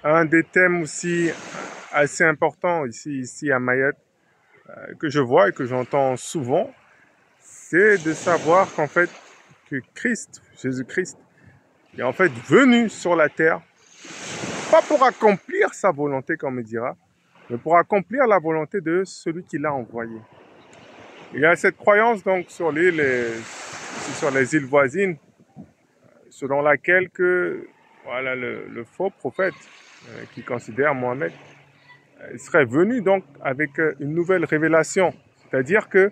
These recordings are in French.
Un des thèmes aussi assez importants ici à Mayotte, que je vois et que j'entends souvent, c'est de savoir qu'en fait, que Christ, Jésus-Christ, est en fait venu sur la terre, pas pour accomplir sa volonté, comme on dira, mais pour accomplir la volonté de celui qui l'a envoyé. Il y a cette croyance donc sur sur les îles voisines, selon laquelle que voilà le faux prophète qui considère Mohammed serait venu donc avec une nouvelle révélation, c'est-à-dire que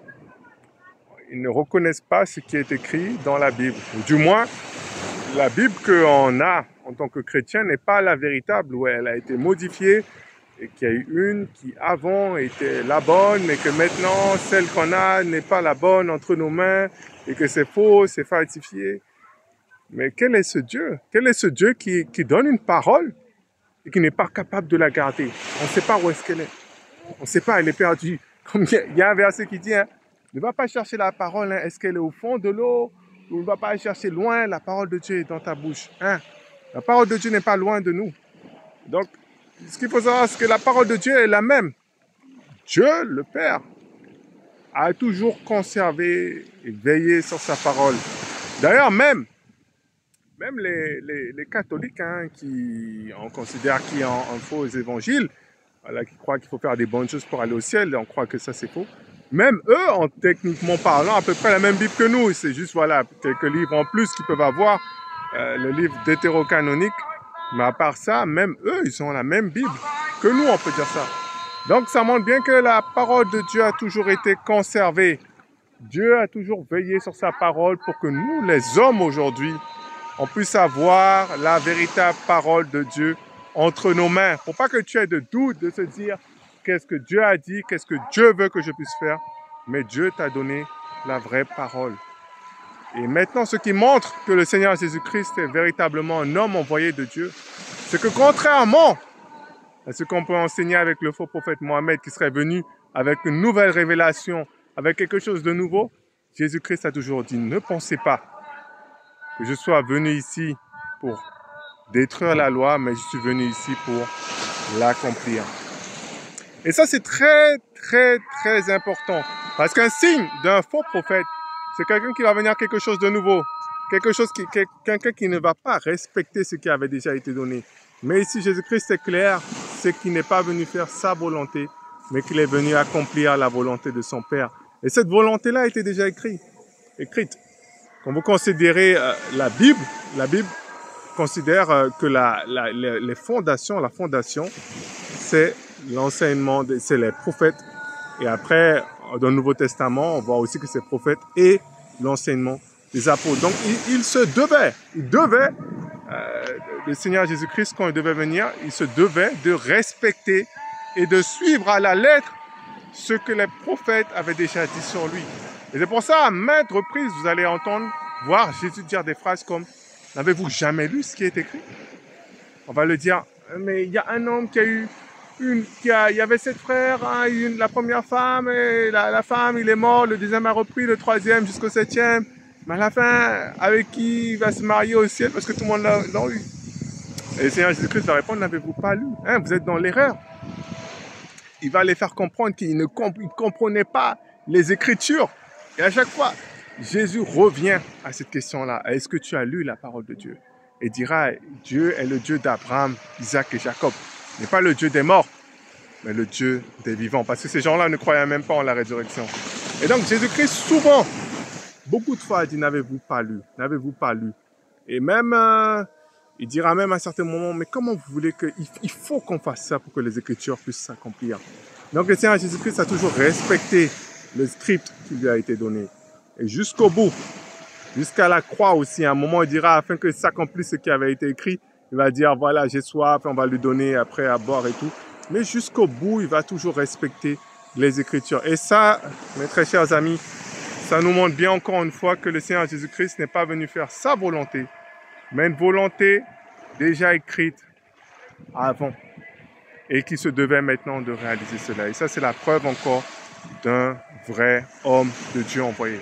ils ne reconnaissent pas ce qui est écrit dans la Bible. Ou du moins, la Bible qu'on a en tant que chrétien n'est pas la véritable, où elle a été modifiée et qu'il y a eu une qui avant était la bonne, mais que maintenant celle qu'on a n'est pas la bonne entre nos mains et que c'est faux, c'est falsifié. Mais quel est ce Dieu? Quel est ce Dieu qui donne une parole et qui n'est pas capable de la garder? On ne sait pas où est-ce qu'elle est. On ne sait pas, elle est perdue. Comme il y a un verset qui dit, hein, ne va pas chercher la parole, hein, est-ce qu'elle est au fond de l'eau? Ou ne va pas chercher loin, la parole de Dieu est dans ta bouche. Hein? La parole de Dieu n'est pas loin de nous. Donc, ce qu'il faut savoir, c'est que la parole de Dieu est la même. Dieu, le Père, a toujours conservé et veillé sur sa parole. D'ailleurs, même les catholiques, hein, on considère qu'il y a un faux évangile, voilà, qui croient qu'il faut faire des bonnes choses pour aller au ciel, et on croit que ça c'est faux. Même eux, en techniquement parlant, à peu près la même Bible que nous. C'est juste, voilà, quelques livres en plus qu'ils peuvent avoir, le livre deutérocanonique. Mais à part ça, même eux, ils ont la même Bible que nous, on peut dire ça. Donc ça montre bien que la parole de Dieu a toujours été conservée. Dieu a toujours veillé sur sa parole pour que nous, les hommes aujourd'hui, on puisse avoir la véritable parole de Dieu entre nos mains. Pour pas que tu aies de doute de se dire qu'est-ce que Dieu a dit, qu'est-ce que Dieu veut que je puisse faire. Mais Dieu t'a donné la vraie parole. Et maintenant, ce qui montre que le Seigneur Jésus-Christ est véritablement un homme envoyé de Dieu, c'est que contrairement à ce qu'on peut enseigner avec le faux prophète Mohammed qui serait venu avec une nouvelle révélation, avec quelque chose de nouveau, Jésus-Christ a toujours dit, ne pensez pas que je sois venu ici pour détruire la loi, mais je suis venu ici pour l'accomplir. Et ça, c'est très, très, très important. Parce qu'un signe d'un faux prophète, c'est quelqu'un qui va venir quelque chose de nouveau. Quelqu'un qui ne va pas respecter ce qui avait déjà été donné. Mais ici, Jésus-Christ est clair, c'est qu'il n'est pas venu faire sa volonté, mais qu'il est venu accomplir la volonté de son Père. Et cette volonté-là a été déjà écrite. Quand vous considérez la Bible considère que la fondation, c'est l'enseignement, c'est les prophètes. Et après, dans le Nouveau Testament, on voit aussi que c'est prophètes et l'enseignement des apôtres. Donc, il devait, le Seigneur Jésus-Christ, quand il devait venir, il se devait de respecter et de suivre à la lettre ce que les prophètes avaient déjà dit sur lui. Et c'est pour ça, à maintes reprises, vous allez voir Jésus dire des phrases comme « N'avez-vous jamais lu ce qui est écrit ?» On va le dire, mais il y a un homme qui a eu il y avait 7 frères, hein, la première femme, et la femme, il est mort, le deuxième a repris, le troisième jusqu'au 7e. Mais à la fin, avec qui il va se marier au ciel parce que tout le monde l'a eu. Et le Seigneur Jésus-Christ va répondre, n'avez-vous pas lu, hein, vous êtes dans l'erreur. Il va les faire comprendre qu'ils ne comprenaient pas les Écritures. Et à chaque fois, Jésus revient à cette question-là. Est-ce que tu as lu la parole de Dieu? Et dira, Dieu est le Dieu d'Abraham, Isaac et Jacob. Il n'est pas le Dieu des morts, mais le Dieu des vivants. Parce que ces gens-là ne croyaient même pas en la résurrection. Et donc Jésus-Christ, souvent, beaucoup de fois, a dit, n'avez-vous pas lu? N'avez-vous pas lu? Et même, il dira même à certains moments, mais comment vous voulez que... Il faut qu'on fasse ça pour que les Écritures puissent s'accomplir. Donc le Seigneur Jésus-Christ a toujours respecté le script qui lui a été donné. Et jusqu'au bout, jusqu'à la croix aussi, à un moment, il dira, afin que s'accomplisse ce qui avait été écrit, il va dire, voilà, j'ai soif, on va lui donner après à boire et tout. Mais jusqu'au bout, il va toujours respecter les Écritures. Et ça, mes très chers amis, ça nous montre bien encore une fois que le Seigneur Jésus-Christ n'est pas venu faire sa volonté, mais une volonté déjà écrite avant et qui se devait maintenant de réaliser cela. Et ça, c'est la preuve encore d'un vrai homme de Dieu envoyé.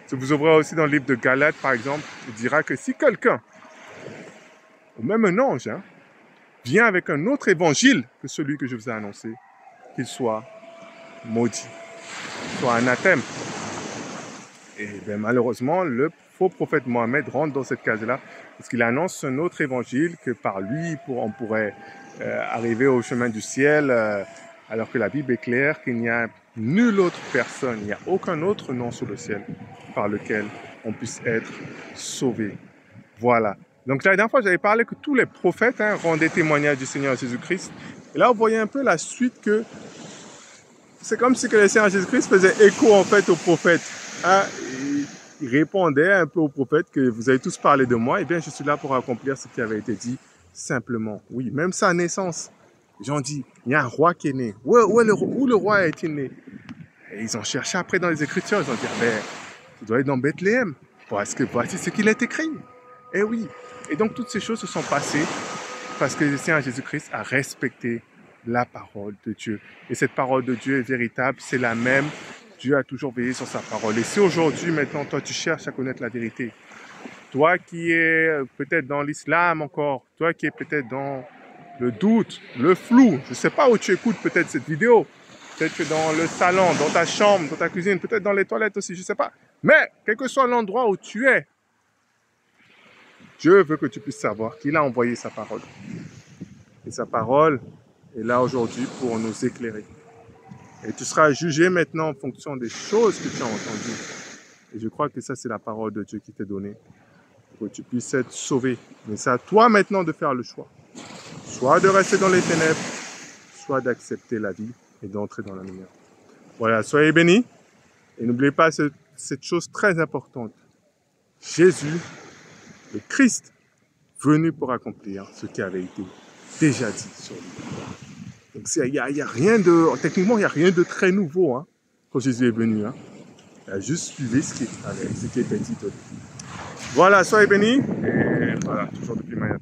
Si vous ouvrez aussi dans le livre de Galates, par exemple, il dira que si quelqu'un, ou même un ange, hein, vient avec un autre évangile que celui que je vous ai annoncé, qu'il soit maudit, soit anathème. Et bien, malheureusement, le faux prophète Mohammed rentre dans cette case-là parce qu'il annonce un autre évangile que par lui, on pourrait arriver au chemin du ciel, alors que la Bible est claire qu'il n'y a nulle autre personne, il n'y a aucun autre nom sur le ciel par lequel on puisse être sauvé. Voilà. Donc la dernière fois, j'avais parlé que tous les prophètes rendaient témoignage du Seigneur Jésus-Christ. Et là, vous voyez un peu la suite que c'est comme si que le Seigneur Jésus-Christ faisait écho en fait aux prophètes. Il répondait un peu aux prophètes que vous avez tous parlé de moi. Eh bien, je suis là pour accomplir ce qui avait été dit simplement. Oui, même sa naissance. Les gens disent, il y a un roi qui est né. Où le roi a-t-il né? Et ils ont cherché après dans les Écritures. Ils ont dit, ben, il doit être dans Bethléem. Parce que voici ce qu'il est écrit. Eh oui. Et donc, toutes ces choses se sont passées parce que le Seigneur Jésus-Christ a respecté la parole de Dieu. Et cette parole de Dieu est véritable, c'est la même. Dieu a toujours veillé sur sa parole. Et si aujourd'hui, maintenant, toi, tu cherches à connaître la vérité, toi qui es peut-être dans l'islam encore, toi qui es peut-être dans le doute, le flou, je ne sais pas où tu écoutes peut-être cette vidéo, peut-être que dans le salon, dans ta chambre, dans ta cuisine, peut-être dans les toilettes aussi, je ne sais pas. Mais, quel que soit l'endroit où tu es, Dieu veut que tu puisses savoir qu'il a envoyé sa parole. Et sa parole est là aujourd'hui pour nous éclairer. Et tu seras jugé maintenant en fonction des choses que tu as entendues. Et je crois que ça, c'est la parole de Dieu qui t'est donnée. Pour que tu puisses être sauvé. Mais c'est à toi maintenant de faire le choix. Soit de rester dans les ténèbres, soit d'accepter la vie et d'entrer dans la lumière. Voilà, soyez bénis. Et n'oubliez pas cette chose très importante. Jésus, le Christ, venu pour accomplir ce qui avait été déjà dit sur lui. Donc, il y a rien de, techniquement, il n'y a rien de très nouveau quand Jésus est venu. Il a juste suivi ce qui était dit. Voilà, soyez bénis. Et voilà, toujours depuis Mayata.